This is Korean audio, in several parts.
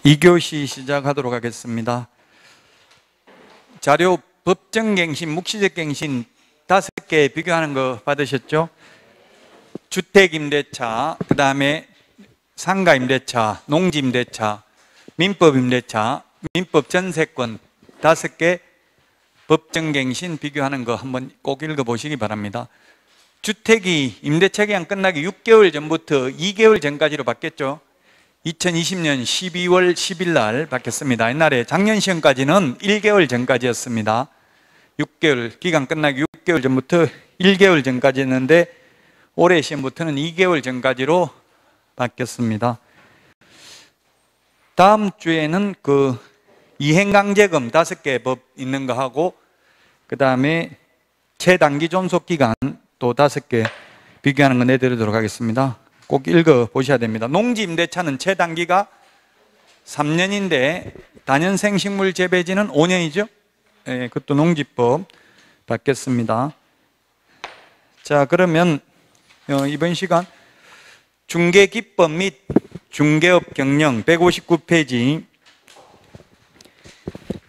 2교시 시작하도록 하겠습니다. 자료 법정갱신, 묵시적갱신 5개 비교하는 거 받으셨죠? 주택임대차, 그 다음에 상가임대차, 농지임대차, 민법임대차, 민법전세권 5개 법정갱신 비교하는 거 한번 꼭 읽어보시기 바랍니다. 주택이 임대차 기간 끝나기 6개월 전부터 2개월 전까지로 바뀌었죠. 2020년 12월 10일 날 바뀌었습니다. 옛날에 작년 시험까지는 1개월 전까지였습니다. 6개월, 기간 끝나기 6개월 전부터 1개월 전까지였는데 올해 시험부터는 2개월 전까지로 바뀌었습니다. 다음 주에는 그 이행강제금 5개 법 있는 거 하고, 그 다음에 최단기 존속기간 또 5개 비교하는 거 내드리도록 하겠습니다. 꼭 읽어보셔야 됩니다. 농지임대차는 최단기가 3년인데 다년생 식물 재배지는 5년이죠. 예, 그것도 농지법 바뀌었습니다. 자, 그러면 이번 시간 중개기법 및 중개업 경영 159페이지.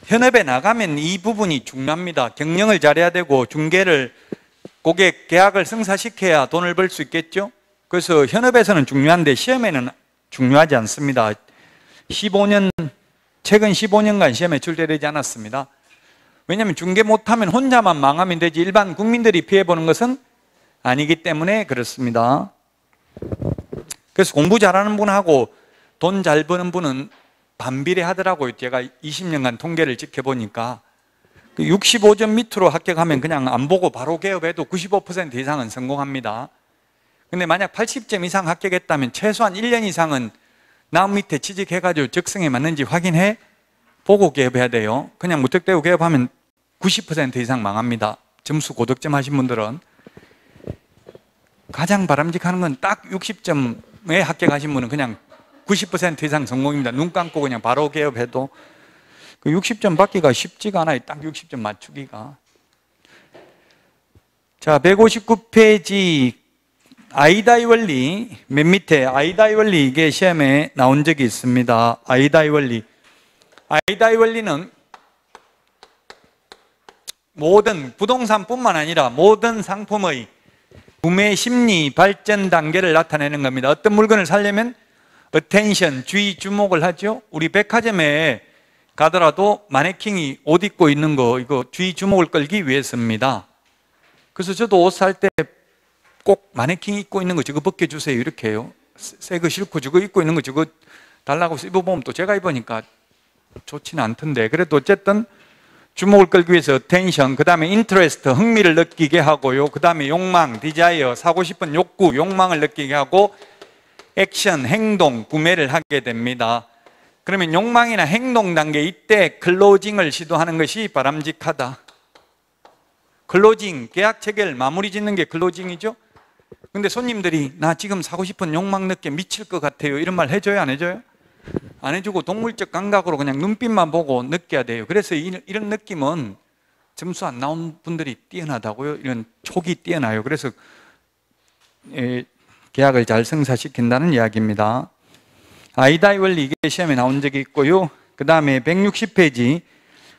현업에 나가면 이 부분이 중요합니다. 경영을 잘해야 되고 중개를 고객 계약을 성사시켜야 돈을 벌 수 있겠죠. 그래서 현업에서는 중요한데 시험에는 중요하지 않습니다. 최근 15년간 시험에 출제되지 않았습니다. 왜냐하면 중개 못하면 혼자만 망하면 되지 일반 국민들이 피해보는 것은 아니기 때문에 그렇습니다. 그래서 공부 잘하는 분하고 돈 잘 버는 분은 반비례하더라고요. 제가 20년간 통계를 지켜보니까 65점 밑으로 합격하면 그냥 안 보고 바로 개업해도 95% 이상은 성공합니다. 근데 만약 80점 이상 합격했다면 최소한 1년 이상은 남 밑에 취직해가지고 적성에 맞는지 확인해 보고 개업해야 돼요. 그냥 무턱대고 개업하면 90% 이상 망합니다. 점수 고득점 하신 분들은. 가장 바람직한 건 딱 60점에 합격하신 분은 그냥 90% 이상 성공입니다. 눈 감고 그냥 바로 개업해도. 그 60점 받기가 쉽지가 않아요. 딱 60점 맞추기가. 자, 159페이지 아이다이 원리 맨 밑에 아이다이 원리, 이게 시험에 나온 적이 있습니다. 아이다이 원리. 아이다이 원리는 모든 부동산뿐만 아니라 모든 상품의 구매 심리 발전 단계를 나타내는 겁니다. 어떤 물건을 사려면 attention, 주의 주목을 하죠. 우리 백화점에 가더라도 마네킹이 옷 입고 있는 거, 이거 주의 주목을 끌기 위해서입니다. 그래서 저도 옷 살 때 꼭 마네킹 입고 있는 거 저거 벗겨주세요 이렇게 해요. 새 거 싫고 저거 입고 있는 거 저거 달라고 입어보면 또 제가 입으니까 좋지는 않던데, 그래도 어쨌든 주목을 끌기 위해서 attention, 그 다음에 interest, 흥미를 느끼게 하고요. 그 다음에 욕망, desire, 사고 싶은 욕구, 욕망을 느끼게 하고, 액션, 행동, 구매를 하게 됩니다. 그러면 욕망이나 행동 단계, 이때 클로징을 시도하는 것이 바람직하다. 클로징, 계약 체결, 마무리 짓는 게 클로징이죠. 근데 손님들이 나 지금 사고 싶은 욕망 느껴 미칠 것 같아요 이런 말 해줘요, 안 해줘요? 안 해주고 동물적 감각으로 그냥 눈빛만 보고 느껴야 돼요. 그래서 이런 느낌은 점수 안 나온 분들이 뛰어나다고요. 이런 촉이 뛰어나요. 그래서 계약을 잘 성사시킨다는 이야기입니다. 아이다이 원리, 이게 시험에 나온 적이 있고요. 그 다음에 160페이지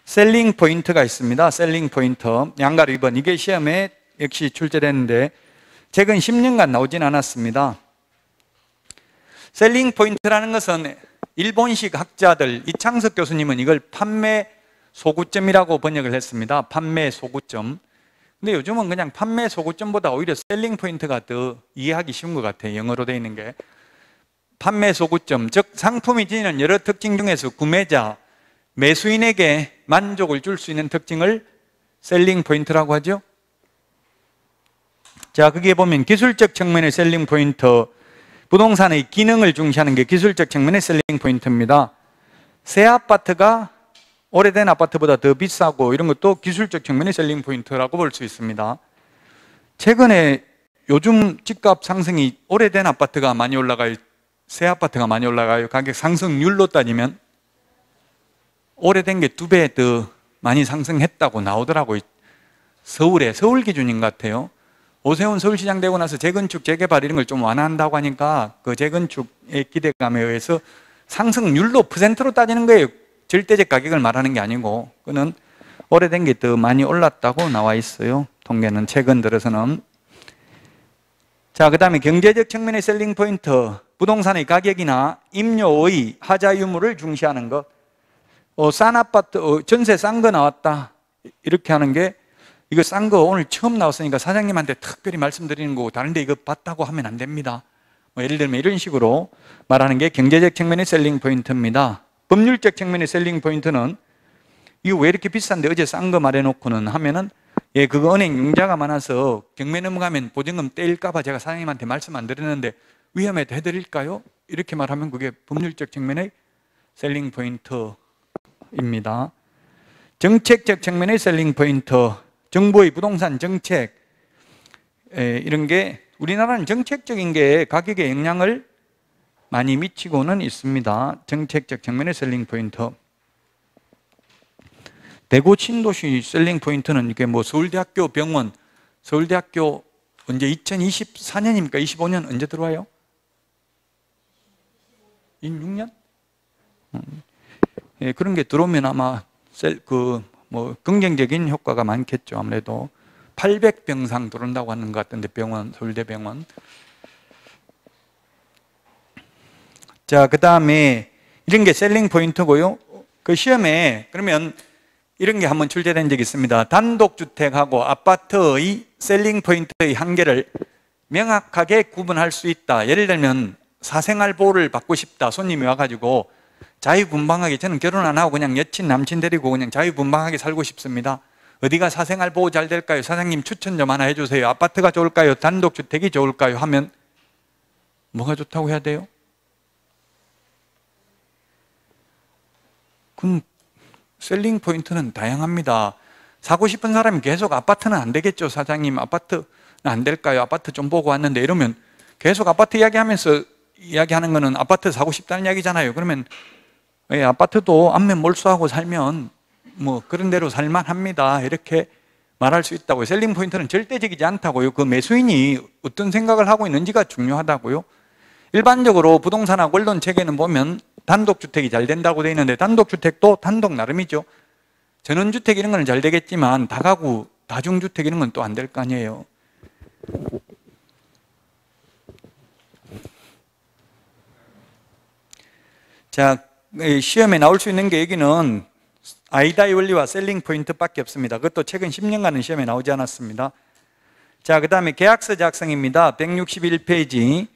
셀링 포인트가 있습니다. 셀링 포인트 양가로 2번, 이게 시험에 역시 출제됐는데 최근 10년간 나오진 않았습니다. 셀링 포인트라는 것은 일본식 학자들, 이창석 교수님은 이걸 판매 소구점이라고 번역을 했습니다. 판매 소구점. 근데 요즘은 그냥 판매 소구점보다 오히려 셀링 포인트가 더 이해하기 쉬운 것 같아요. 영어로 되어 있는 게. 판매 소구점, 즉 상품이 지니는 여러 특징 중에서 구매자, 매수인에게 만족을 줄 수 있는 특징을 셀링 포인트라고 하죠. 자, 거기에 보면 기술적 측면의 셀링 포인트, 부동산의 기능을 중시하는 게 기술적 측면의 셀링 포인트입니다. 새 아파트가 오래된 아파트보다 더 비싸고 이런 것도 기술적 측면의 셀링 포인트라고 볼 수 있습니다. 최근에 요즘 집값 상승이 오래된 아파트가 많이 올라가요, 새 아파트가 많이 올라가요? 가격 상승률로 따지면 오래된 게 2배 더 많이 상승했다고 나오더라고요. 서울 기준인 것 같아요. 오세훈 서울시장 되고 나서 재건축, 재개발 이런 걸 좀 완화한다고 하니까 그 재건축의 기대감에 의해서 상승률로 퍼센트로 따지는 거예요. 절대적 가격을 말하는 게 아니고. 그는 오래된 게 더 많이 올랐다고 나와 있어요. 통계는 최근 들어서는. 자, 그 다음에 경제적 측면의 셀링 포인트. 부동산의 가격이나 임료의 하자 유무를 중시하는 것. 싼 아파트, 전세 싼 거 나왔다. 이렇게 하는 게, 이거 싼 거 오늘 처음 나왔으니까 사장님한테 특별히 말씀드리는 거고, 다른데 이거 봤다고 하면 안 됩니다. 예를 들면 이런 식으로 말하는 게 경제적 측면의 셀링 포인트입니다. 법률적 측면의 셀링 포인트는 이거 왜 이렇게 비싼데 어제 싼 거 말해놓고는 하면은, 예, 그거 은행 융자가 많아서 경매 넘어가면 보증금 떼일까봐 제가 사장님한테 말씀 안 드렸는데 위험해도 해드릴까요? 이렇게 말하면 그게 법률적 측면의 셀링 포인트입니다. 정책적 측면의 셀링 포인트, 정부의 부동산 정책, 이런 게 우리나라는 정책적인 게 가격에 영향을 많이 미치고는 있습니다. 정책적 측면의 셀링 포인트. 대구 신도시 셀링 포인트는 이게 뭐 서울대학교 병원, 서울대학교 언제 2024년입니까? 25년 언제 들어와요? 26년? 예, 그런 게 들어오면 아마 긍정적인 효과가 많겠죠. 아무래도 800병상 들어온다고 하는 것 같은데 병원, 서울대병원. 자, 그 다음에 이런 게 셀링 포인트고요. 그 시험에 그러면 이런 게 한번 출제된 적이 있습니다. 단독주택하고 아파트의 셀링 포인트의 한계를 명확하게 구분할 수 있다. 예를 들면 사생활 보호를 받고 싶다. 손님이 와가지고 자유분방하게, 저는 결혼 안 하고 그냥 여친 남친 데리고 그냥 자유분방하게 살고 싶습니다. 어디가 사생활 보호 잘 될까요? 사장님 추천 좀 하나 해주세요. 아파트가 좋을까요? 단독주택이 좋을까요? 하면 뭐가 좋다고 해야 돼요? 그럼 셀링 포인트는 다양합니다. 사고 싶은 사람이 계속 아파트는 안 되겠죠. 사장님 아파트는 안 될까요? 아파트 좀 보고 왔는데 이러면 계속 아파트 이야기하면서 이야기하는 거는 아파트 사고 싶다는 이야기잖아요. 그러면 아파트도 안면 몰수하고 살면 뭐 그런 대로 살만합니다. 이렇게 말할 수 있다고요. 셀링 포인트는 절대적이지 않다고요. 그 매수인이 어떤 생각을 하고 있는지가 중요하다고요. 일반적으로 부동산하고 언론 체계는 보면 단독주택이 잘 된다고 되어 있는데 단독주택도 단독 나름이죠. 전원주택 이런 거는 잘 되겠지만 다가구, 다중주택 이런 건 또 안 될 거 아니에요. 자, 시험에 나올 수 있는 게 여기는 아이다의 원리와 셀링 포인트밖에 없습니다. 그것도 최근 10년간은 시험에 나오지 않았습니다. 자, 그 다음에 계약서 작성입니다. 161페이지.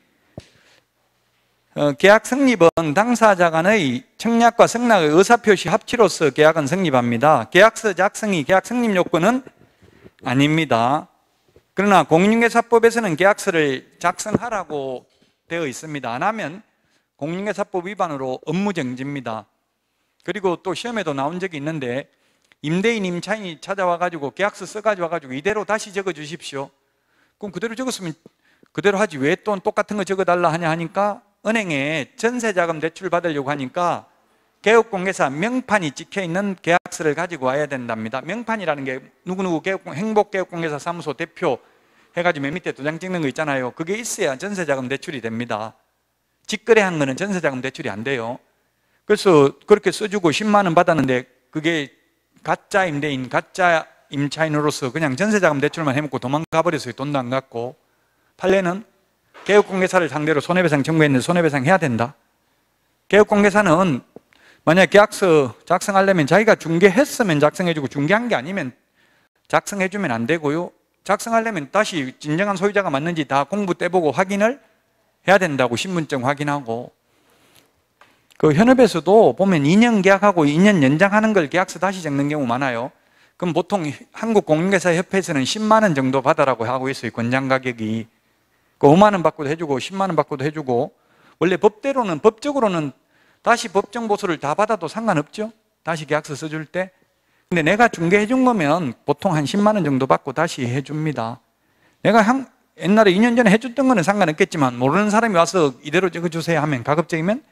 계약 성립은 당사자 간의 청약과 승낙의 의사표시 합치로서 계약은 성립합니다. 계약서 작성이 계약 성립 요건은 아닙니다. 그러나 공인중개사법에서는 계약서를 작성하라고 되어 있습니다. 안 하면 공인중개사법 위반으로 업무정지입니다. 그리고 또 시험에도 나온 적이 있는데 임대인, 임차인이 찾아와가지고 계약서 써가지고 와가지고 이대로 다시 적어 주십시오. 그럼 그대로 적었으면 그대로 하지 왜 또 똑같은 거 적어달라 하냐 하니까 은행에 전세자금 대출 받으려고 하니까 개업공개사 명판이 찍혀있는 계약서를 가지고 와야 된답니다. 명판이라는 게 누구누구 행복개업공개사 사무소 대표 해가지고 맨 밑에 도장 찍는 거 있잖아요. 그게 있어야 전세자금 대출이 됩니다. 직거래한 거는 전세자금 대출이 안 돼요. 그래서 그렇게 써주고 10만 원 받았는데 그게 가짜 임대인, 가짜 임차인으로서 그냥 전세자금 대출만 해먹고 도망가 버렸어요. 돈도 안 갖고. 판례는 개업공개사를 상대로 손해배상 청구했는데 손해배상 해야 된다. 개업공개사는 만약 계약서 작성하려면 자기가 중개했으면 작성해주고 중개한 게 아니면 작성해주면 안 되고요. 작성하려면 다시 진정한 소유자가 맞는지 다 공부 떼보고 확인을 해야 된다고. 신분증 확인하고. 그 현업에서도 보면 2년 계약하고 2년 연장하는 걸 계약서 다시 적는 경우 많아요. 그럼 보통 한국공인중개사협회에서는 10만 원 정도 받아라고 하고 있어요. 권장 가격이. 그 5만 원 받고도 해주고 10만 원 받고도 해주고. 원래 법대로는, 법적으로는 다시 법정 보수를 다 받아도 상관없죠. 다시 계약서 써줄 때. 근데 내가 중개해 준 거면 보통 한 10만 원 정도 받고 다시 해줍니다. 내가 옛날에 2년 전에 해줬던 거는 상관없겠지만 모르는 사람이 와서 이대로 적어주세요 하면 가급적이면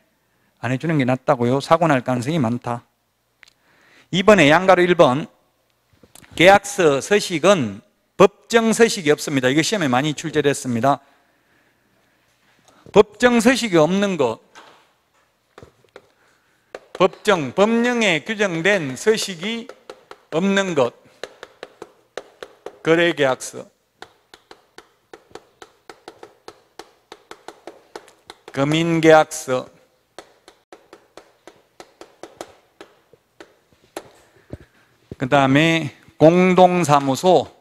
안 해주는 게 낫다고요. 사고 날 가능성이 많다. 2번에 양가로 1번. 계약서 서식은 법정 서식이 없습니다. 이거 시험에 많이 출제됐습니다. 법정 서식이 없는 것. 법령에 규정된 서식이 없는 것, 거래계약서. 금인계약서. 그 다음에 공동사무소.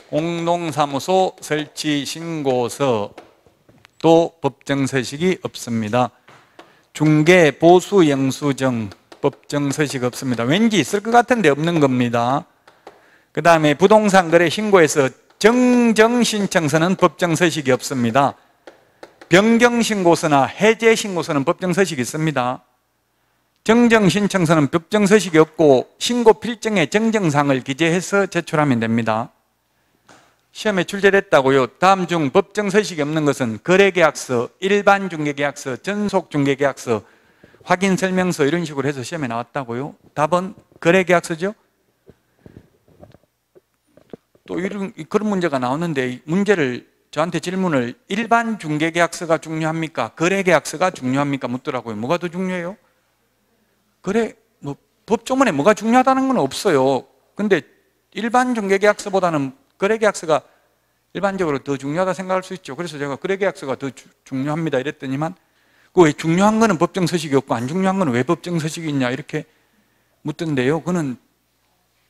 공동사무소 설치 신고서 또 법정서식이 없습니다. 중개 보수 영수증 법정서식 없습니다. 왠지 있을 것 같은데 없는 겁니다. 그 다음에 부동산 거래 신고에서 정정신청서는 법정서식이 없습니다. 변경신고서나 해제신고서는 법정서식이 있습니다. 정정신청서는 법정서식이 없고 신고 필증에 정정사항을 기재해서 제출하면 됩니다. 시험에 출제됐다고요. 다음 중 법정서식이 없는 것은 거래계약서, 일반중개계약서, 전속중개계약서, 확인설명서 이런 식으로 해서 시험에 나왔다고요. 답은 거래계약서죠. 또 그런 문제가 나오는데 문제를 저한테 질문을 일반중개계약서가 중요합니까? 거래계약서가 중요합니까? 묻더라고요. 뭐가 더 중요해요? 법조문에 뭐가 중요하다는 건 없어요. 근데 일반중개계약서보다는 거래계약서가 일반적으로 더 중요하다 생각할 수 있죠. 그래서 제가 거래계약서가 더 중요합니다 이랬더니만 그 왜 중요한 거는 법정서식이 없고 안 중요한 거는 왜 법정서식이 있냐 이렇게 묻던데요. 그는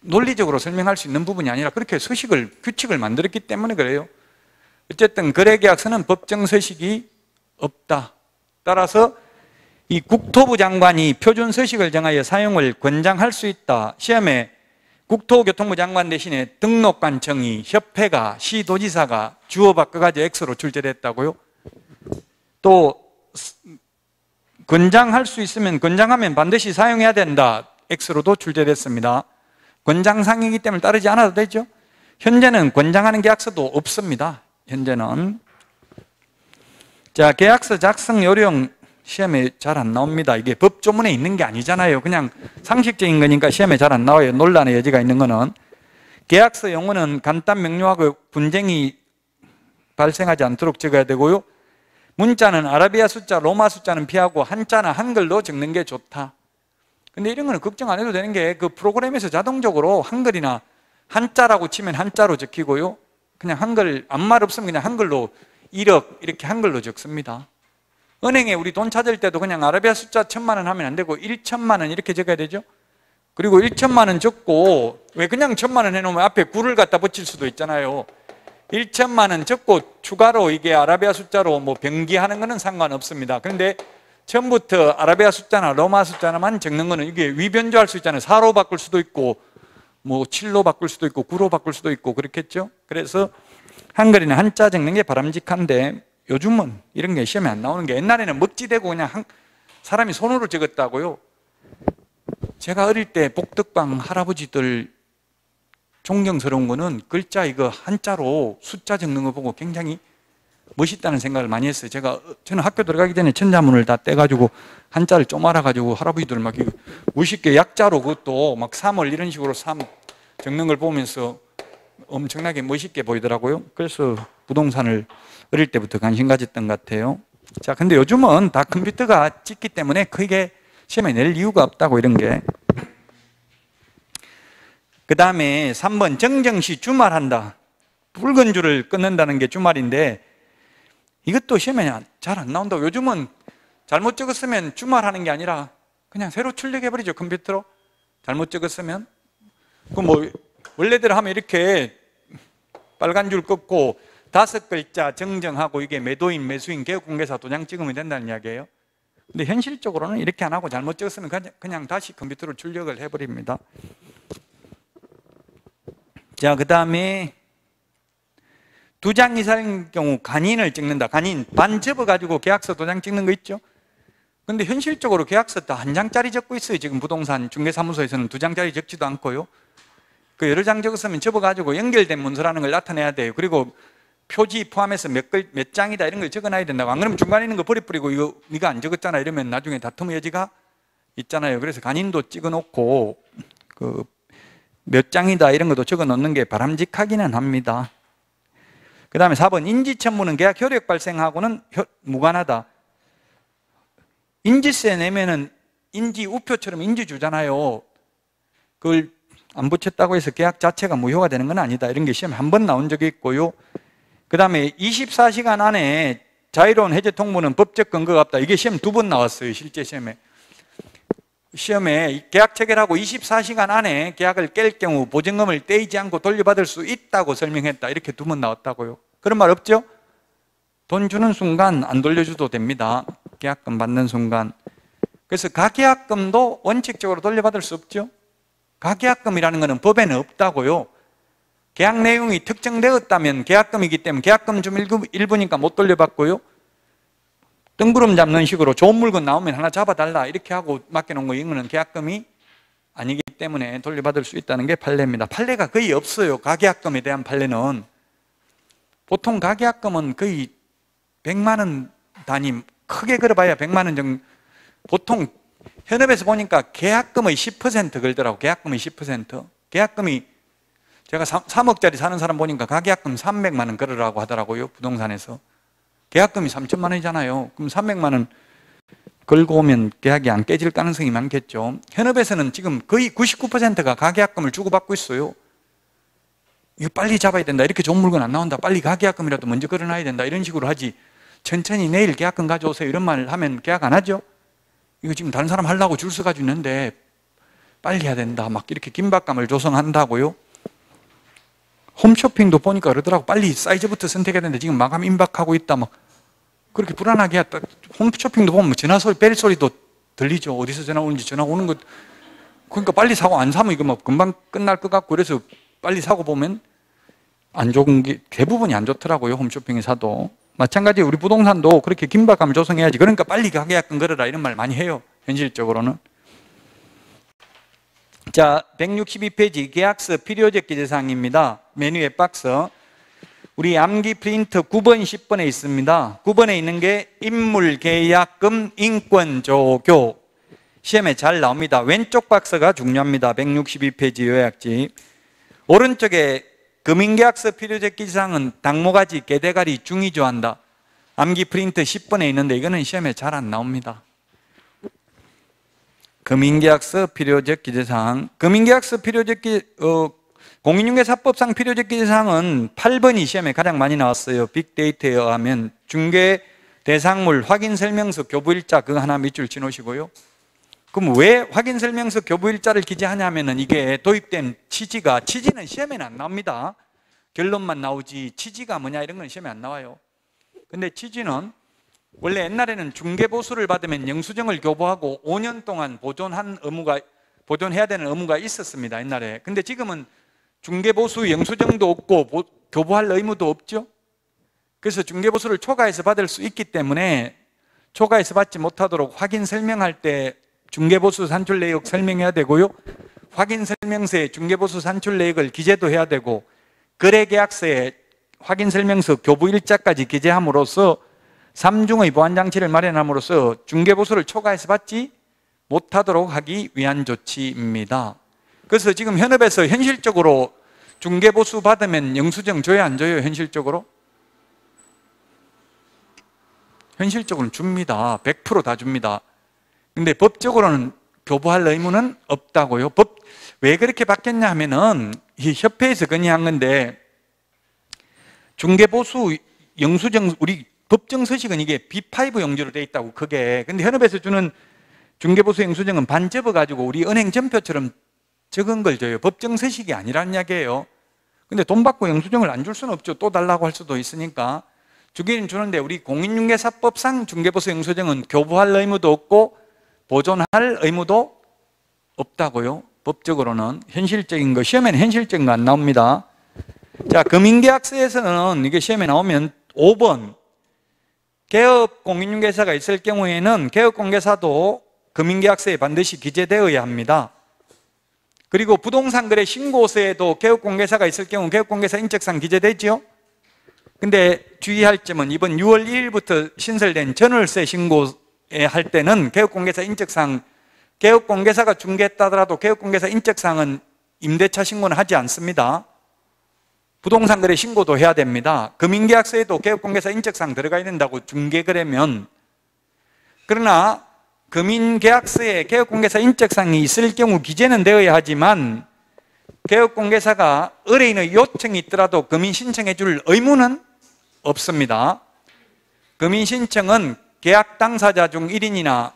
논리적으로 설명할 수 있는 부분이 아니라 그렇게 규칙을 만들었기 때문에 그래요. 어쨌든 거래계약서는 법정서식이 없다. 따라서 이 국토부 장관이 표준서식을 정하여 사용을 권장할 수 있다. 시험에 국토교통부 장관 대신에 등록관청이, 협회가, 시도지사가 주어 바꿔가지고 X로 출제됐다고요. 또 권장할 수 있으면 권장하면 반드시 사용해야 된다. X로도 출제됐습니다. 권장사항이기 때문에 따르지 않아도 되죠. 현재는 권장하는 계약서도 없습니다. 현재는. 자, 계약서 작성 요령 시험에 잘 안 나옵니다. 이게 법조문에 있는 게 아니잖아요. 그냥 상식적인 거니까 시험에 잘 안 나와요. 논란의 여지가 있는 거는. 계약서 용어는 간단 명료하고 분쟁이 발생하지 않도록 적어야 되고요. 문자는 아라비아 숫자, 로마 숫자는 피하고 한자나 한글로 적는 게 좋다. 근데 이런 거는 걱정 안 해도 되는 게 그 프로그램에서 자동적으로 한글이나 한자라고 치면 한자로 적히고요. 그냥 한글, 아무 말 없으면 그냥 한글로 1억 이렇게 한글로 적습니다. 은행에 우리 돈 찾을 때도 그냥 아라비아 숫자 1000만 원 하면 안 되고 1천만 원 이렇게 적어야 되죠. 그리고 1천만 원 적고 왜 그냥 1000만 원 해놓으면 앞에 9를 갖다 붙일 수도 있잖아요. 1천만 원 적고 추가로 이게 아라비아 숫자로 뭐 병기하는 거는 상관없습니다. 그런데 처음부터 아라비아 숫자나 로마 숫자만 적는 거는 이게 위변조할 수 있잖아요. 4로 바꿀 수도 있고 뭐 7로 바꿀 수도 있고 9로 바꿀 수도 있고 그렇겠죠. 그래서 한글이나 한자 적는 게 바람직한데 요즘은 이런 게 시험에 안 나오는 게 옛날에는 먹지대고 그냥 사람이 손으로 적었다고요. 제가 어릴 때 복덕방 할아버지들 존경스러운 거는 글자 이거 한자로 숫자 적는 거 보고 굉장히 멋있다는 생각을 많이 했어요. 저는 학교 들어가기 전에 천자문을 다 떼가지고 한자를 좀 알아가지고 할아버지들 막 멋있게 약자로 그것도 막 3월 이런 식으로 3 적는 걸 보면서 엄청나게 멋있게 보이더라고요. 그래서 부동산을 어릴 때부터 관심 가졌던 것 같아요. 자, 근데 요즘은 다 컴퓨터가 찍기 때문에 크게 시험에 낼 이유가 없다고 이런 게. 그 다음에 3번 정정시 주말한다. 붉은 줄을 끊는다는 게 주말인데 이것도 시험에 잘 안 나온다고. 요즘은 잘못 적었으면 주말하는 게 아니라 그냥 새로 출력해버리죠. 컴퓨터로. 잘못 적었으면. 그 뭐 원래대로 하면 이렇게 빨간 줄 끊고 5글자 정정하고 이게 매도인, 매수인, 개업공개사 도장 찍으면 된다는 이야기예요. 근데 현실적으로는 이렇게 안 하고 잘못 적었으면 그냥 다시 컴퓨터로 출력을 해버립니다. 자, 그 다음에 2장 이상의 경우 간인을 찍는다. 간인 반 접어가지고 계약서 도장 찍는 거 있죠. 근데 현실적으로 계약서 다 1장짜리 적고 있어요. 지금 부동산 중개사무소에서는 2장짜리 적지도 않고요. 그 여러 장 적었으면 접어가지고 연결된 문서라는 걸 나타내야 돼요. 그리고 표지 포함해서 몇 장이다 이런 걸 적어놔야 된다고. 안 그러면 중간에 있는 거 버리고 이거 네가 안 적었잖아 이러면 나중에 다툼의 여지가 있잖아요. 그래서 간인도 찍어놓고 그 몇 장이다 이런 것도 적어 놓는 게 바람직하기는 합니다. 그 다음에 4번 인지천문은 계약 효력 발생하고는 무관하다. 인지세 내면은 인지 우표처럼 인지 주잖아요. 그걸 안 붙였다고 해서 계약 자체가 무효가 되는 건 아니다. 이런 게 시험에 한 번 나온 적이 있고요. 그 다음에 24시간 안에 자유로운 해제 통보는 법적 근거가 없다. 이게 시험 2번 나왔어요. 실제 시험에. 시험에 계약 체결하고 24시간 안에 계약을 깰 경우 보증금을 떼이지 않고 돌려받을 수 있다고 설명했다. 이렇게 2번 나왔다고요. 그런 말 없죠? 돈 주는 순간 안 돌려줘도 됩니다. 계약금 받는 순간. 그래서 가계약금도 원칙적으로 돌려받을 수 없죠? 가계약금이라는 것은 법에는 없다고요. 계약 내용이 특정되었다면 계약금이기 때문에 계약금 좀 일부니까 못 돌려받고요. 뜬구름 잡는 식으로 좋은 물건 나오면 하나 잡아달라 이렇게 하고 맡겨놓은 거 이거는 계약금이 아니기 때문에 돌려받을 수 있다는 게 판례입니다. 판례가 거의 없어요. 가계약금에 대한 판례는. 보통 가계약금은 거의 100만 원 단위, 크게 걸어봐야 100만 원 정도. 보통 현업에서 보니까 계약금의 10% 걸더라고. 계약금의 10%. 계약금이 제가 3억짜리 사는 사람 보니까 가계약금 300만 원 걸으라고 하더라고요. 부동산에서. 계약금이 3천만 원이잖아요. 그럼 300만 원 걸고 오면 계약이 안 깨질 가능성이 많겠죠. 현업에서는 지금 거의 99%가 가계약금을 주고받고 있어요. 이거 빨리 잡아야 된다. 이렇게 좋은 물건 안 나온다. 빨리 가계약금이라도 먼저 걸어놔야 된다. 이런 식으로 하지. 천천히 내일 계약금 가져오세요. 이런 말 하면 계약 안 하죠. 이거 지금 다른 사람 하려고 줄 서가지고 있는데 빨리 해야 된다. 막 이렇게 긴박감을 조성한다고요. 홈쇼핑도 보니까 그러더라고. 빨리 사이즈부터 선택해야 되는데 지금 마감 임박하고 있다. 막 그렇게 불안하게 했다. 홈쇼핑도 보면 전화 소리, 벨 소리도 들리죠. 어디서 전화 오는지 전화 오는 것. 그러니까 빨리 사고 안 사면 이거 뭐 금방 끝날 것 같고 그래서 빨리 사고 보면 안 좋은 게 대부분이 안 좋더라고요. 홈쇼핑에 사도. 마찬가지로 우리 부동산도 그렇게 긴박감을 조성해야지. 그러니까 빨리 가계약금 걸어라 이런 말 많이 해요. 현실적으로는. 자, 162페이지 계약서 필요적 기재사항입니다. 메뉴의 박스. 우리 암기 프린트 9번, 10번에 있습니다. 9번에 있는 게 인물계약금 인권조교. 시험에 잘 나옵니다. 왼쪽 박스가 중요합니다. 162페이지 요약지. 오른쪽에 금융계약서 필요적 기재사항은 당모가지, 개대가리, 중의조한다. 암기 프린트 10번에 있는데 이거는 시험에 잘 안 나옵니다. 금융계약서 필요적 기재사항. 금융계약서 필요적 공인중개사법상 필요적 기재사항은 8번이 시험에 가장 많이 나왔어요. 빅데이터에 의하면 중개 대상물 확인설명서 교부일자 그거 하나 밑줄 치놓으시고요. 그럼 왜 확인설명서 교부일자를 기재하냐면은 이게 도입된 취지는 시험에는 안 나옵니다. 결론만 나오지 취지가 뭐냐 이런 건 시험에 안 나와요. 근데 취지는 원래 옛날에는 중개보수를 받으면 영수증을 교부하고 5년 동안 보존해야 되는 의무가 있었습니다. 옛날에. 근데 지금은 중개보수 영수증도 없고 교부할 의무도 없죠. 그래서 중개보수를 초과해서 받을 수 있기 때문에 초과해서 받지 못하도록 확인 설명할 때 중개보수 산출 내역 설명해야 되고요. 확인 설명서에 중개보수 산출 내역을 기재도 해야 되고 거래계약서에 확인 설명서 교부일자까지 기재함으로써 3중의 보안장치를 마련함으로써 중개보수를 초과해서 받지 못하도록 하기 위한 조치입니다. 그래서 지금 현업에서 현실적으로 중개보수 받으면 영수증 줘야 안 줘요? 현실적으로? 현실적으로는 줍니다. 100% 다 줍니다. 근데 법적으로는 교부할 의무는 없다고요. 왜 그렇게 바뀌었냐 하면은 이 협회에서 건의한 건데 중개보수 영수증 우리 법정 서식은 이게 B5 용지로 되어 있다고 크게. 근데 현업에서 주는 중개보수 영수증은 반 접어가지고 우리 은행 전표처럼 적은 걸 줘요. 법정 서식이 아니라는 이야기예요. 근데 돈 받고 영수증을 안 줄 수는 없죠. 또 달라고 할 수도 있으니까. 주기는 주는데 우리 공인중개사법상 중개보수 영수증은 교부할 의무도 없고 보존할 의무도 없다고요. 법적으로는. 현실적인 거, 시험에는 현실적인 거 안 나옵니다. 자, 금융계약서에서는 이게 시험에 나오면 5번 개업 공인중개사가 있을 경우에는 개업공개사도 금융계약서에 반드시 기재되어야 합니다. 그리고 부동산 거래 신고서에도 개업공개사가 있을 경우 개업공개사 인적사항 기재되죠. 근데 주의할 점은 이번 6월 1일부터 신설된 전월세 신고에 할 때는 개업공개사 인적사항, 개업공개사가 중개했다더라도 개업공개사 인적사항은 임대차 신고는 하지 않습니다. 부동산 거래 신고도 해야 됩니다. 금융계약서에도 개업공개사 인적사항 들어가야 된다고 중개거래면. 그러나 금융계약서에 개업공개사 인적사항이 있을 경우 기재는 되어야 하지만 개업공개사가 의뢰인의 요청이 있더라도 금인신청해 줄 의무는 없습니다. 금인신청은 계약 당사자 중 1인이나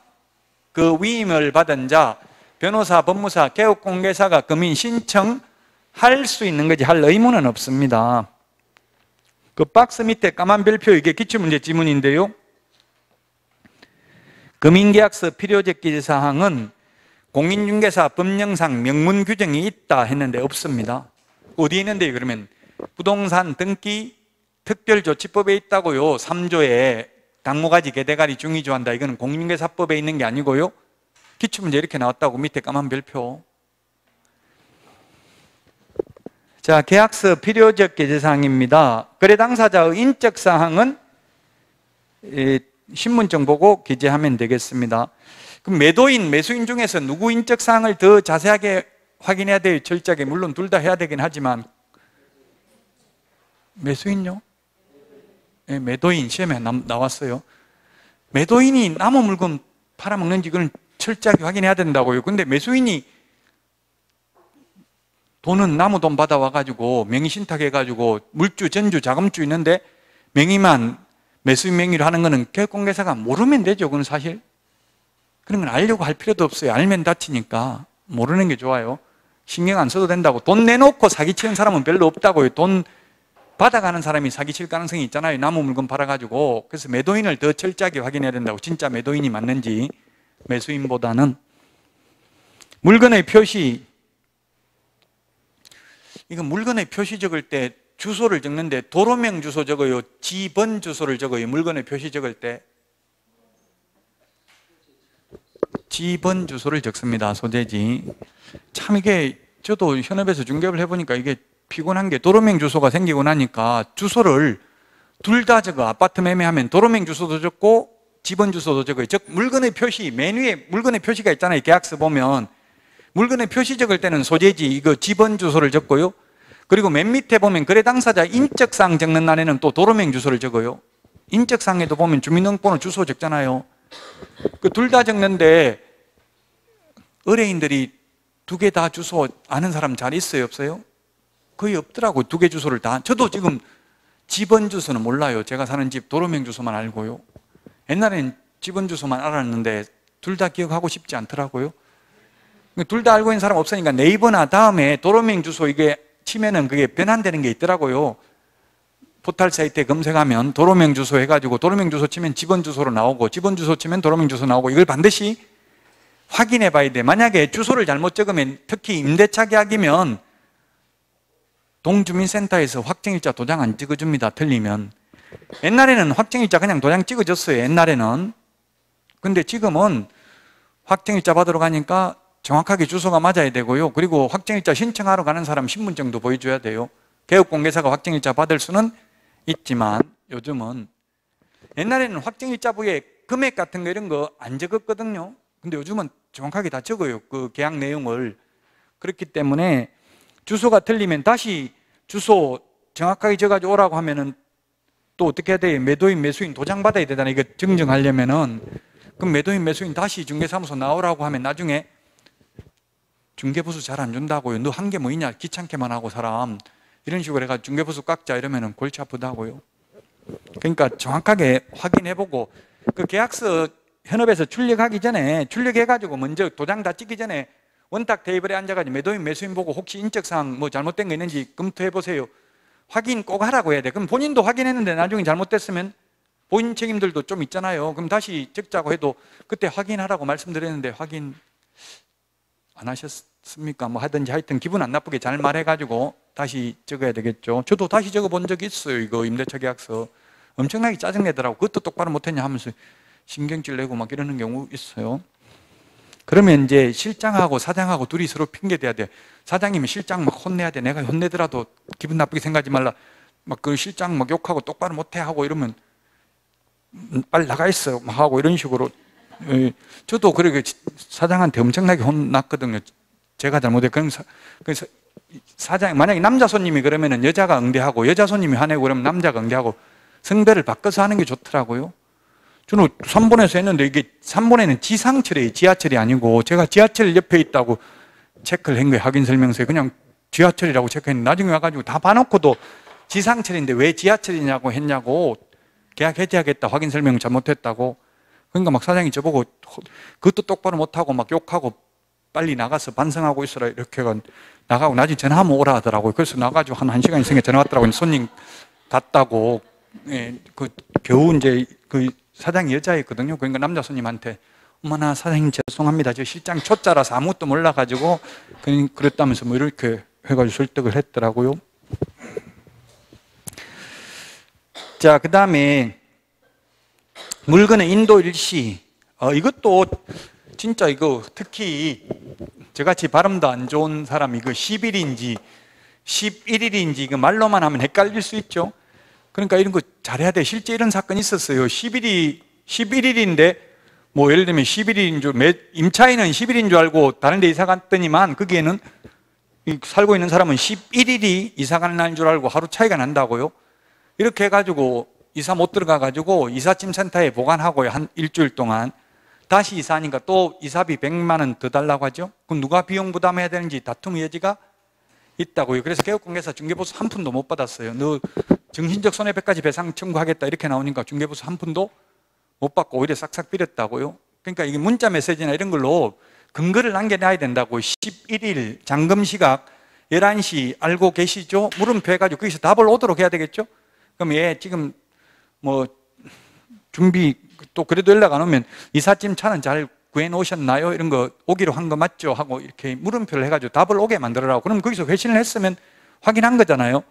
그 위임을 받은 자, 변호사, 법무사, 개업공개사가 금인신청할 수 있는 거지 할 의무는 없습니다. 그 박스 밑에 까만 별표 이게 기출문제 지문인데요. 금융계약서 필요적 기재사항은 공인중개사 법령상 명문 규정이 있다 했는데 없습니다. 어디에 있는데요? 그러면 부동산 등기 특별조치법에 있다고요. 3조에 당모가지 개대가리 중위조한다. 이거는 공인중개사법에 있는 게 아니고요. 기출문제 이렇게 나왔다고 밑에 까만 별표. 자, 계약서 필요적 기재사항입니다. 거래 당사자의 인적사항은 신분증 보고 기재하면 되겠습니다. 그럼 매도인, 매수인 중에서 누구 인적사항을 더 자세하게 확인해야 돼요? 철저하게. 물론 둘 다 해야 되긴 하지만. 매수인요? 네, 매도인 시험에 나왔어요. 매도인이 남의 물건 팔아먹는지 그건 철저하게 확인해야 된다고요. 근데 매수인이 돈은 남의 돈 받아와가지고 명의신탁해가지고 물주, 전주, 자금주 있는데 명의만 매수인 명의로 하는 거는 개업공개사가 모르면 되죠. 그건 사실. 그런 건 알려고 할 필요도 없어요. 알면 다치니까 모르는 게 좋아요. 신경 안 써도 된다고. 돈 내놓고 사기치는 사람은 별로 없다고요. 돈 받아가는 사람이 사기칠 가능성이 있잖아요. 남의 물건 팔아가지고. 그래서 매도인을 더 철저하게 확인해야 된다고. 진짜 매도인이 맞는지 매수인보다는. 물건의 표시. 이건 물건의 표시 적을 때 주소를 적는데 도로명 주소 적어요? 지번 주소를 적어요? 물건의 표시 적을 때 지번 주소를 적습니다. 소재지. 참 이게 저도 현업에서 중개업을 해보니까 이게 피곤한 게 도로명 주소가 생기고 나니까 주소를 둘 다 적어. 아파트 매매하면 도로명 주소도 적고 지번 주소도 적어요. 즉 물건의 표시, 메뉴에 물건의 표시가 있잖아요. 계약서 보면 물건의 표시 적을 때는 소재지 이거 지번 주소를 적고요. 그리고 맨 밑에 보면 거래 당사자 인적사항 적는 날에는 또 도로명 주소를 적어요. 인적사항에도 보면 주민등록번호 주소 적잖아요. 그 둘 다 적는데 의뢰인들이 두 개 다 주소 아는 사람 잘 있어요? 없어요? 거의 없더라고요. 두 개 주소를 다. 저도 지금 집원 주소는 몰라요. 제가 사는 집 도로명 주소만 알고요. 옛날엔 집원 주소만 알았는데 둘 다 기억하고 싶지 않더라고요. 둘 다 알고 있는 사람 없으니까 네이버나 다음에 도로명 주소 이게 치면은 그게 변환되는 게 있더라고요. 포털 사이트에 검색하면 도로명 주소 해가지고 도로명 주소 치면 집원 주소로 나오고 집원 주소 치면 도로명 주소 나오고 이걸 반드시 확인해 봐야 돼. 만약에 주소를 잘못 적으면 특히 임대차 계약이면 동주민센터에서 확정일자 도장 안 찍어줍니다. 틀리면. 옛날에는 확정일자 그냥 도장 찍어줬어요. 옛날에는. 근데 지금은 확정일자 받으러 가니까 정확하게 주소가 맞아야 되고요. 그리고 확정일자 신청하러 가는 사람 신분증도 보여줘야 돼요. 개업공개사가 확정일자 받을 수는 있지만 요즘은 옛날에는 확정일자부에 금액 같은 거 이런 거 안 적었거든요. 근데 요즘은 정확하게 다 적어요. 그 계약 내용을. 그렇기 때문에 주소가 틀리면 다시 주소 정확하게 적어가지고 오라고 하면은 또 어떻게 해야 돼요? 매도인, 매수인 도장 받아야 되잖아요. 이거 증정하려면은. 그럼 매도인, 매수인 다시 중개사무소 나오라고 하면 나중에 중개부수 잘 안 준다고요. 너 한 게 뭐 있냐? 귀찮게만 하고 사람. 이런 식으로 해가지고 중개부수 깎자 이러면은 골치 아프다고요. 그러니까 정확하게 확인해보고 그 계약서 현업에서 출력하기 전에 출력해가지고 먼저 도장 다 찍기 전에 원탁 테이블에 앉아가지고 매도인, 매수인 보고 혹시 인적사항 뭐 잘못된 거 있는지 검토해보세요. 확인 꼭 하라고 해야 돼. 그럼 본인도 확인했는데 나중에 잘못됐으면 본인 책임들도 좀 있잖아요. 그럼 다시 적자고 해도 그때 확인하라고 말씀드렸는데 확인 안 하셨습니까? 뭐 하든지 하여튼 기분 안 나쁘게 잘 말해가지고 다시 적어야 되겠죠. 저도 다시 적어본 적이 있어요. 이거 임대차 계약서. 엄청나게 짜증내더라고. 그것도 똑바로 못했냐 하면서 신경질 내고 막 이러는 경우 있어요. 그러면 이제 실장하고 사장하고 둘이 서로 핑계대야 돼. 사장님이 실장 막 혼내야 돼. 내가 혼내더라도 기분 나쁘게 생각하지 말라. 막 그 실장 막 욕하고 똑바로 못해 하고 이러면 빨리 나가 있어 막 하고 이런 식으로. 저도 그렇게 사장한테 엄청나게 혼났거든요. 제가 잘못해. 그래서 사장, 만약에 남자 손님이 그러면은 여자가 응대하고, 여자 손님이 화내고 그러면 남자가 응대하고, 성배를 바꿔서 하는 게 좋더라고요. 저는 3번에서 했는데, 이게 3번에는 지상철이에요. 지하철이 아니고, 제가 지하철 옆에 있다고 체크를 한 거예요. 확인설명서에. 그냥 지하철이라고 체크했는데, 나중에 와가지고 다 봐놓고도 지상철인데 왜 지하철이냐고 했냐고, 계약 해지하겠다. 확인설명 잘못했다고. 그러니까 막 사장이 저보고 그것도 똑바로 못하고 막 욕하고 빨리 나가서 반성하고 있어라. 이렇게 나가고 나중에 전화하면 오라 하더라고요. 그래서 나가지고 한 1시간 이상에 전화 왔더라고요. 손님 갔다고. 예, 그 겨우 이제 그 사장이 여자였거든요. 그러니까 남자 손님한테 어머나 사장님 죄송합니다. 저 실장 초짜라서 아무것도 몰라가지고 그랬다면서 뭐 이렇게 해가지고 설득을 했더라고요. 자, 그 다음에 물건의 인도 일시. 이것도 진짜 이거 특히 저같이 발음도 안 좋은 사람 이거 10일인지 11일인지 이거 말로만 하면 헷갈릴 수 있죠. 그러니까 이런 거 잘해야 돼. 실제 이런 사건이 있었어요. 11일인데 뭐 예를 들면 11일인 줄, 임차인은 10일인 줄 알고 다른 데 이사 갔더니만 거기에는 살고 있는 사람은 11일이 이사 가는 날인 줄 알고 하루 차이가 난다고요. 이렇게 해가지고 이사 못 들어가가지고 이삿짐 센터에 보관하고요. 한 일주일 동안. 다시 이사하니까 또 이사비 100만 원 더 달라고 하죠. 그럼 누가 비용 부담해야 되는지 다툼의 여지가 있다고요. 그래서 개업공개사 중개보수 한 푼도 못 받았어요. 너 정신적 손해배까지 배상 청구하겠다 이렇게 나오니까 중개보수 한 푼도 못 받고 오히려 싹싹 빌었다고요. 그러니까 이게 문자 메시지나 이런 걸로 근거를 남겨놔야 된다고. 11일 잠금시각 11시 알고 계시죠? 물음표 해가지고 거기서 답을 오도록 해야 되겠죠? 그럼 얘 지금 뭐 준비 또 그래도 연락 안 오면 이삿짐 차는 잘 구해놓으셨나요? 이런 거 오기로 한 거 맞죠? 하고 이렇게 물음표를 해가지고 답을 오게 만들어라고. 그럼 거기서 회신을 했으면 확인한 거잖아요.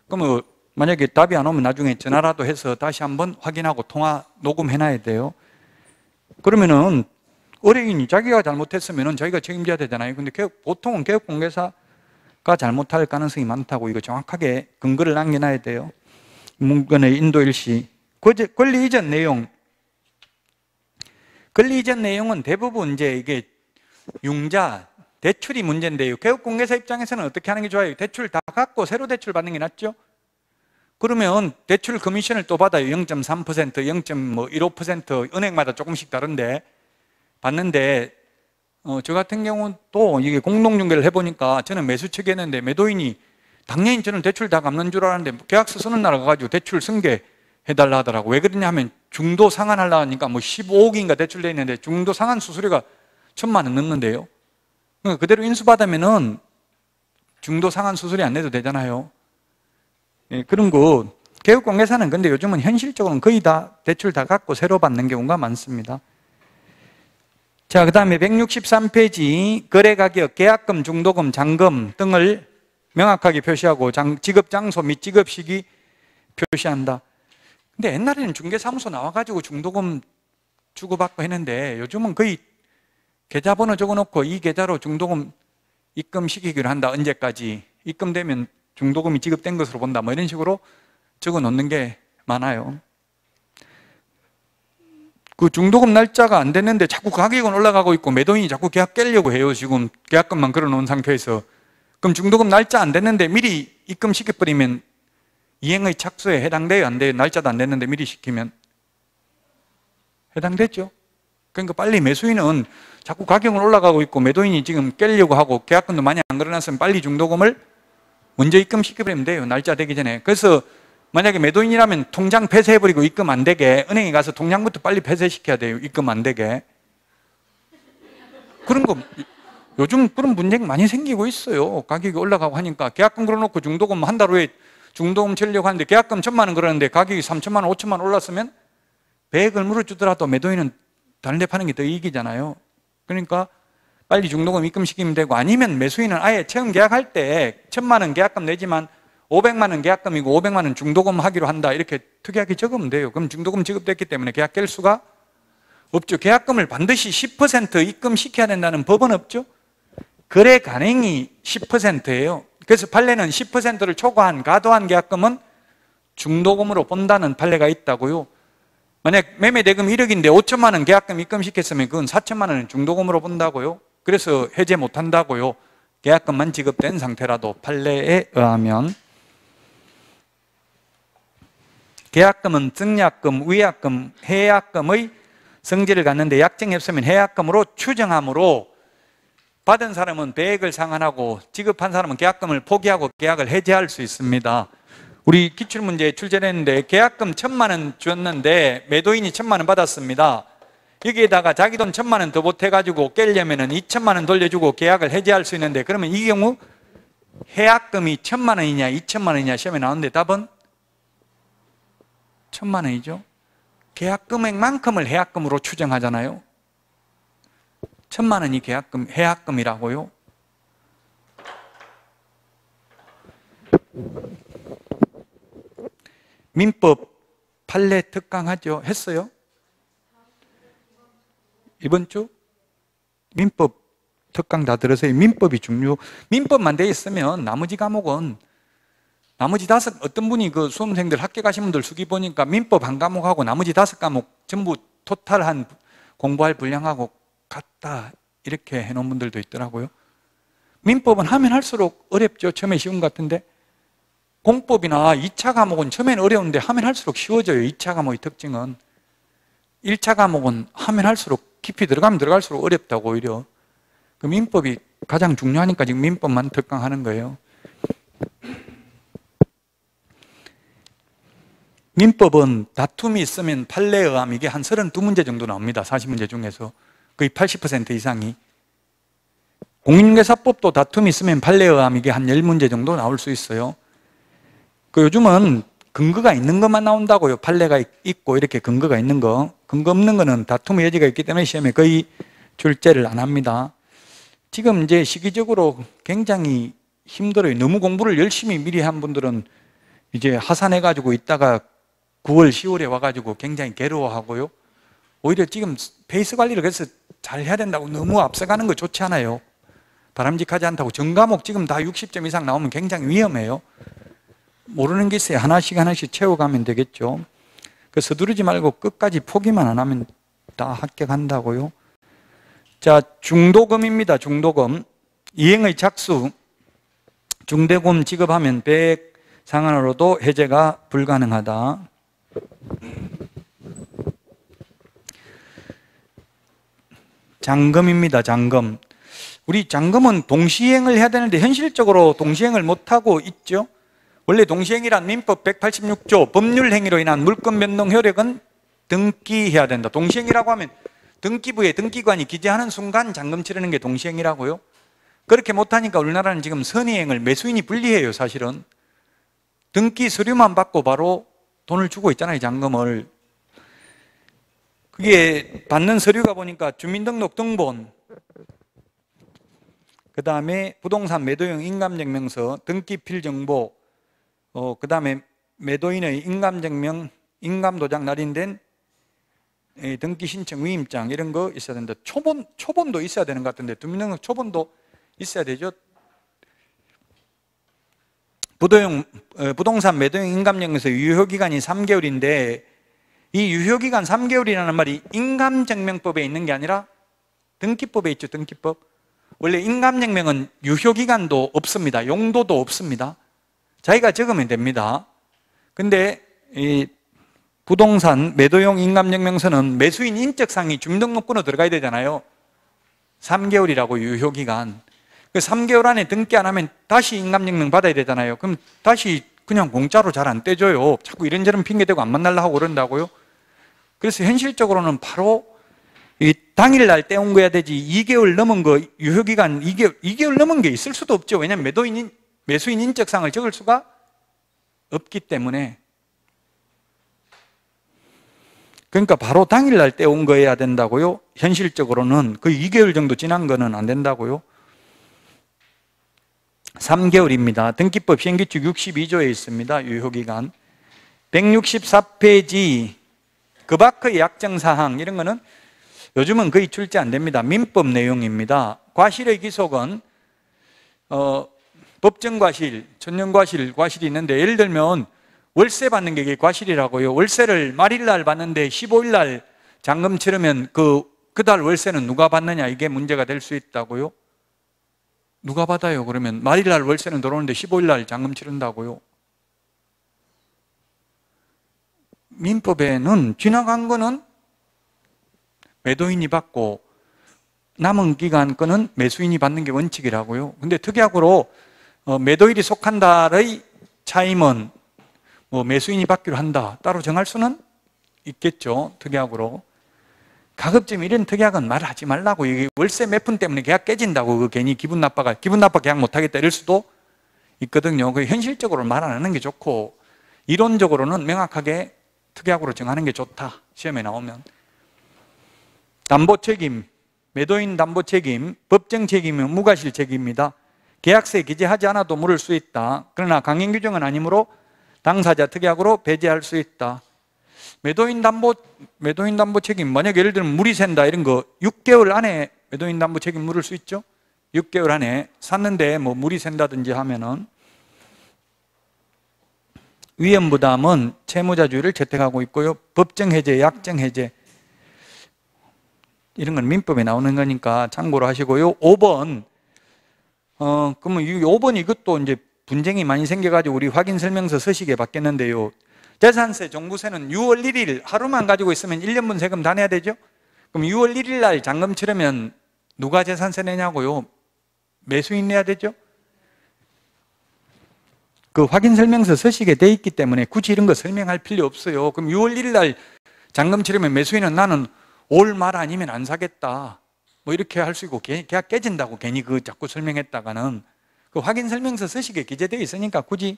그럼 만약에 답이 안 오면 나중에 전화라도 해서 다시 한번 확인하고 통화 녹음해놔야 돼요. 그러면은 의뢰인이 자기가 잘못했으면은 자기가 책임져야 되잖아요. 근데 보통은 개업공개사가 잘못할 가능성이 많다고. 이거 정확하게 근거를 남겨놔야 돼요. 물건의 인도 일시. 권리 이전 내용. 권리 이전 내용은 대부분 이제 이게 융자, 대출이 문제인데요. 개업공개사 입장에서는 어떻게 하는 게 좋아요? 대출 다 갚고 새로 대출 받는 게 낫죠? 그러면 대출 커미션을 또 받아요. 0.3%, 0.15% 은행마다 조금씩 다른데 받는데 저 같은 경우는 또 이게 공동중개를 해보니까 저는 매수 측에 했는데 매도인이 당연히 저는 대출 다 갚는 줄 알았는데 계약서 쓰는 날 가가지고 대출 승계해달라 하더라고. 왜 그러냐 하면 중도 상환하려고 하니까 뭐 15억인가 대출돼 있는데 중도 상환 수수료가 1,000만 원 넘는데요. 그러니까 그대로 인수받으면은 중도 상환 수수료 안 내도 되잖아요. 예, 그런 거 개업공개사는 근데 요즘은 현실적으로는 거의 다 대출 다 갚고 새로 받는 경우가 많습니다. 자, 그 다음에 163페이지 거래가격, 계약금, 중도금, 잔금 등을 명확하게 표시하고 지급 장소 및 지급 시기 표시한다. 근데 옛날에는 중개사무소 나와가지고 중도금 주고받고 했는데 요즘은 거의 계좌번호 적어놓고 이 계좌로 중도금 입금시키기로 한다. 언제까지 입금되면 중도금이 지급된 것으로 본다. 뭐 이런 식으로 적어놓는 게 많아요. 그 중도금 날짜가 안 됐는데 자꾸 가격은 올라가고 있고 매도인이 자꾸 계약 깨려고 해요. 지금 계약금만 걸어놓은 상태에서. 그럼 중도금 날짜 안 됐는데 미리 입금시켜버리면 이행의 착수에 해당돼요? 안 돼요? 날짜도 안 됐는데 미리 시키면 해당되죠. 그러니까 빨리 매수인은 자꾸 가격은 올라가고 있고 매도인이 지금 깨려고 하고 계약금도 많이 안 걸어놨으면 빨리 중도금을 먼저 입금시켜버리면 돼요. 날짜 되기 전에. 그래서 만약에 매도인이라면 통장 폐쇄해버리고 입금 안 되게 은행에 가서 통장부터 빨리 폐쇄시켜야 돼요. 입금 안 되게. 그런 거 요즘 그런 문제가 많이 생기고 있어요. 가격이 올라가고 하니까 계약금 걸어놓고 중도금 한 달 후에 중도금 치려고 하는데 계약금 1,000만 원 걸었는데 가격이 3,000만 원, 5,000만 원 올랐으면 100을 물어주더라도 매도인은 다른 데 파는 게 더 이익이잖아요. 그러니까 빨리 중도금 입금시키면 되고 아니면 매수인은 아예 처음 계약할 때 1,000만 원 계약금 내지만 500만 원 계약금이고 500만 원 중도금 하기로 한다. 이렇게 특이하게 적으면 돼요. 그럼 중도금 지급됐기 때문에 계약 깰 수가 없죠. 계약금을 반드시 10% 입금시켜야 된다는 법은 없죠. 거래 간행이 10%예요. 그래서 판례는 10%를 초과한 과도한 계약금은 중도금으로 본다는 판례가 있다고요. 만약 매매 대금 1억인데 5천만 원 계약금 입금시켰으면 그건 4천만 원은 중도금으로 본다고요. 그래서 해제 못 한다고요. 계약금만 지급된 상태라도 판례에 의하면. 계약금은 증약금, 위약금, 해약금의 성질을 갖는데 약정이 없으면 해약금으로 추정하므로 받은 사람은 배액을 상환하고 지급한 사람은 계약금을 포기하고 계약을 해지할 수 있습니다. 우리 기출문제에 출제했는데 계약금 1,000만 원 줬는데 매도인이 1,000만 원 받았습니다. 여기에다가 자기 돈 1,000만 원 더 보태가지고 깰려면은 2,000만 원 돌려주고 계약을 해지할 수 있는데, 그러면 이 경우 해약금이 1,000만 원이냐 2,000만 원이냐 시험에 나오는데 답은 1,000만 원이죠. 계약금액만큼을 해약금으로 추정하잖아요. 1,000만 원이 계약금, 해약금이라고요. 민법 판례 특강하죠? 했어요? 이번 주? 민법 특강 다 들으세요. 민법이 민법만 돼 있으면 나머지 과목은, 나머지 5, 어떤 분이 그 수험생들 학교 가신 분들 수기 보니까 민법 한 과목하고 나머지 5과목 전부 토탈한 공부할 분량하고 같다, 이렇게 해놓은 분들도 있더라고요. 민법은 하면 할수록 어렵죠. 처음에 쉬운 것 같은데. 공법이나 2차 과목은 처음에는 어려운데 하면 할수록 쉬워져요. 2차 과목의 특징은. 1차 과목은 하면 할수록 깊이 들어가면 들어갈수록 어렵다고 오히려. 그 민법이 가장 중요하니까 지금 민법만 특강하는 거예요. 민법은 다툼이 있으면 판례에 의하면 이게 한 32문제 정도 나옵니다. 40문제 중에서 거의 80% 이상이. 공인중개사법도 다툼이 있으면 판례에 의하면 이게 한 10문제 정도 나올 수 있어요. 그 요즘은 근거가 있는 것만 나온다고요. 판례가 있고 이렇게 근거가 있는 거. 근거 없는 거는 다툼의 여지가 있기 때문에 시험에 거의 출제를 안 합니다. 지금 이제 시기적으로 굉장히 힘들어요. 너무 공부를 열심히 미리 한 분들은 이제 하산해가지고 있다가 9월, 10월에 와가지고 굉장히 괴로워하고요. 오히려 지금 페이스 관리를 그래서 잘 해야 된다고 너무 앞서가는 거 좋지 않아요. 바람직하지 않다고. 전 과목 지금 다 60점 이상 나오면 굉장히 위험해요. 모르는 게 있어요. 하나씩 하나씩 채워가면 되겠죠. 그래서 서두르지 말고 끝까지 포기만 안 하면 다 합격한다고요. 자, 중도금입니다. 중도금. 이행의 착수. 중대금 지급하면 배액 상환으로도 해제가 불가능하다. 잔금입니다. 잔금. 우리 잔금은 동시행을 해야 되는데 현실적으로 동시행을 못하고 있죠. 원래 동시행이란 민법 186조 법률행위로 인한 물권 변동 효력은 등기해야 된다. 동시행이라고 하면 등기부에 등기관이 기재하는 순간 잔금 치르는 게 동시행이라고요. 그렇게 못하니까 우리나라는 지금 선의행을 매수인이 불리해요. 사실은 등기 서류만 받고 바로 돈을 주고 있잖아요. 잔금을. 그게 받는 서류가 보니까 주민등록 등본, 그 다음에 부동산 매도용 인감증명서, 등기필정보, 그 다음에 매도인의 인감증명, 인감도장 날인된 등기신청 위임장, 이런 거 있어야 된다. 초본도 있어야 되는 것 같은데 주민등록 초본도 있어야 되죠. 부동산 매도용 인감증명서 유효기간이 3개월인데 이 유효기간 3개월이라는 말이 인감증명법에 있는 게 아니라 등기법에 있죠. 등기법. 원래 인감증명은 유효기간도 없습니다. 용도도 없습니다. 자기가 적으면 됩니다. 근데 이 부동산 매도용 인감증명서는 매수인 인적사항이 주민등록번호 들어가야 되잖아요. 3개월이라고 유효기간. 그 3개월 안에 등기 안 하면 다시 인감증명 받아야 되잖아요. 그럼 다시 그냥 공짜로 잘 안 떼줘요. 자꾸 이런저런 핑계대고 안 만날라 하고 그런다고요. 그래서 현실적으로는 바로 이 당일날 떼온 거야 되지 2개월 넘은 거 유효기간 2개월 넘은 게 있을 수도 없죠. 왜냐하면 매수인 인적사항을 적을 수가 없기 때문에. 그러니까 바로 당일날 떼온 거여야 된다고요. 현실적으로는 그 2개월 정도 지난 거는 안 된다고요. 3개월입니다. 등기법 시행규칙 62조에 있습니다. 유효기간. 164페이지 그 밖의 약정사항, 이런 거는 요즘은 거의 출제 안 됩니다. 민법 내용입니다. 과실의 기속은 법정과실, 천연과실, 과실이 있는데 예를 들면 월세 받는 게 이게 과실이라고요. 월세를 말일날 받는데 15일날 잔금 치르면 그 달 월세는 누가 받느냐, 이게 문제가 될 수 있다고요. 누가 받아요? 그러면 말일날 월세는 들어오는데 15일날 잔금 치른다고요? 민법에는 지나간 거는 매도인이 받고 남은 기간 거는 매수인이 받는 게 원칙이라고요. 근데 특약으로 매도일이 속한다의 차임은 뭐 매수인이 받기로 한다, 따로 정할 수는 있겠죠. 특약으로. 가급적 이런 특약은 말하지 말라고. 이게 월세 몇 푼 때문에 계약 깨진다고 그 괜히 기분 나빠 계약 못하겠다 이럴 수도 있거든요. 그 현실적으로 말 안 하는 게 좋고, 이론적으로는 명확하게 특약으로 정하는 게 좋다, 시험에 나오면. 담보 책임, 매도인 담보 책임, 법정 책임은 무과실 책임입니다. 계약서에 기재하지 않아도 물을 수 있다. 그러나 강행 규정은 아니므로 당사자 특약으로 배제할 수 있다. 매도인 담보 책임, 만약 예를 들면 물이 샌다 이런 거 6개월 안에 매도인 담보 책임 물을 수 있죠. 6개월 안에 샀는데 뭐 물이 샌다든지 하면은. 위험 부담은 채무자주의를 채택하고 있고요. 법정 해제, 약정 해제 이런 건 민법에 나오는 거니까 참고로 하시고요. 5번 그러면 이 5번 이것도 이제 분쟁이 많이 생겨가지고 우리 확인 설명서 서식에 바뀌었는데요. 재산세, 종부세는 6월 1일 하루만 가지고 있으면 1년분 세금 다 내야 되죠. 그럼 6월 1일 날 잔금 치르면 누가 재산세 내냐고요? 매수인 내야 되죠. 그 확인 설명서 서식에 돼 있기 때문에 굳이 이런 거 설명할 필요 없어요. 그럼 6월 1일 날 잔금 치르면 매수인은 나는 올 말 아니면 안 사겠다, 뭐 이렇게 할 수 있고, 계약 깨진다고 괜히 그 자꾸 설명했다가는 그 확인 설명서 서식에 기재되어 있으니까 굳이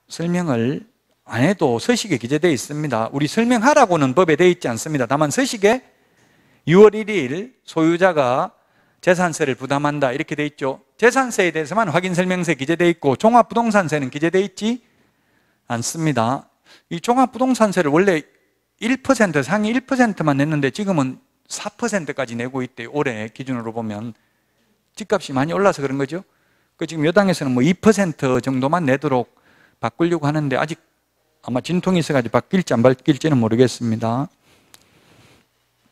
설명을 안 해도 서식에 기재되어 있습니다. 우리 설명하라고는 법에 되어 있지 않습니다. 다만 서식에 6월 1일 소유자가 재산세를 부담한다 이렇게 되어 있죠. 재산세에 대해서만 확인 설명서에 기재되어 있고 종합부동산세는 기재되어 있지 않습니다. 이 종합부동산세를 원래 1% 상위 1%만 냈는데 지금은 4%까지 내고 있대요. 올해 기준으로 보면 집값이 많이 올라서 그런 거죠. 그 지금 여당에서는 뭐 2% 정도만 내도록 바꾸려고 하는데 아직 아마 진통이 있어가지고 바뀔지 안 바뀔지는 모르겠습니다.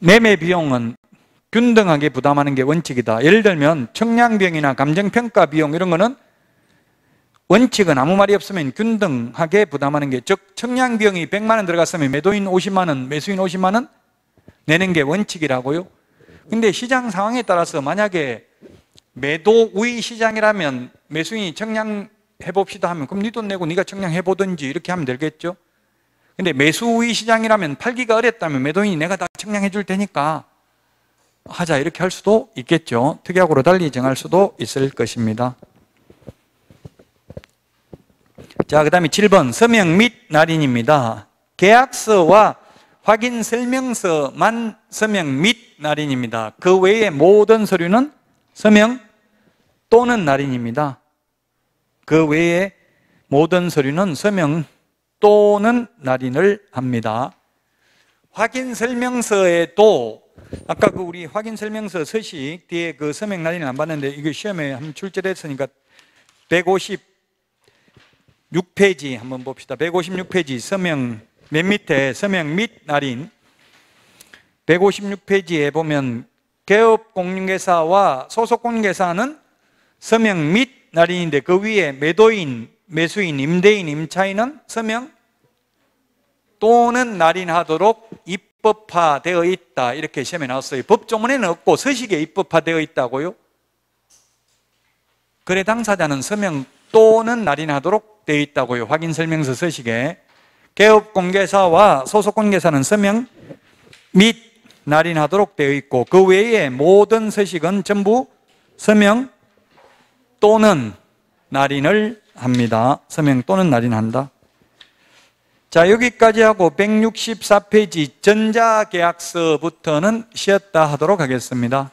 매매 비용은 균등하게 부담하는 게 원칙이다. 예를 들면 청량비용이나 감정평가 비용 이런 거는 원칙은 아무 말이 없으면 균등하게 부담하는 게, 즉 청량비용이 100만 원 들어갔으면 매도인 50만 원, 매수인 50만 원 내는 게 원칙이라고요. 근데 시장 상황에 따라서 만약에 매도 우위 시장이라면 매수인이 청량해봅시다 하면 그럼 네 돈 내고 네가 청량해보든지 이렇게 하면 되겠죠. 근데 매수 우위 시장이라면 팔기가 어렵다면 매도인이 내가 다 청량해 줄 테니까 하자 이렇게 할 수도 있겠죠. 특약으로 달리 정할 수도 있을 것입니다. 자, 그 다음에 7번 서명 및 날인입니다. 계약서와 확인 설명서만 서명 및 날인입니다. 그 외의 모든 서류는 서명 또는 날인입니다. 그 외의 모든 서류는 서명 또는 날인을 합니다. 확인 설명서에도 아까 그 우리 확인 설명서 서식 뒤에 그 서명 날인을 안 봤는데 이거 시험에 한번 출제됐으니까 156페이지 한번 봅시다. 156페이지 서명 맨 밑에 서명 및 날인 156페이지에 보면 개업공인중개사와 소속공인중개사는 서명 및 날인인데 그 위에 매도인, 매수인, 임대인, 임차인은 서명 또는 날인하도록 입법화되어 있다 이렇게 시험에 나왔어요. 법조문에는 없고 서식에 입법화되어 있다고요. 거래 당사자는 서명 또는 날인하도록 되어 있다고요. 확인 설명서 서식에. 개업공개사와 소속공개사는 서명 및 날인하도록 되어 있고 그 외에 모든 서식은 전부 서명 또는 날인을 합니다. 서명 또는 날인한다. 자, 여기까지 하고 164페이지 전자계약서부터는 쉬었다 하도록 하겠습니다.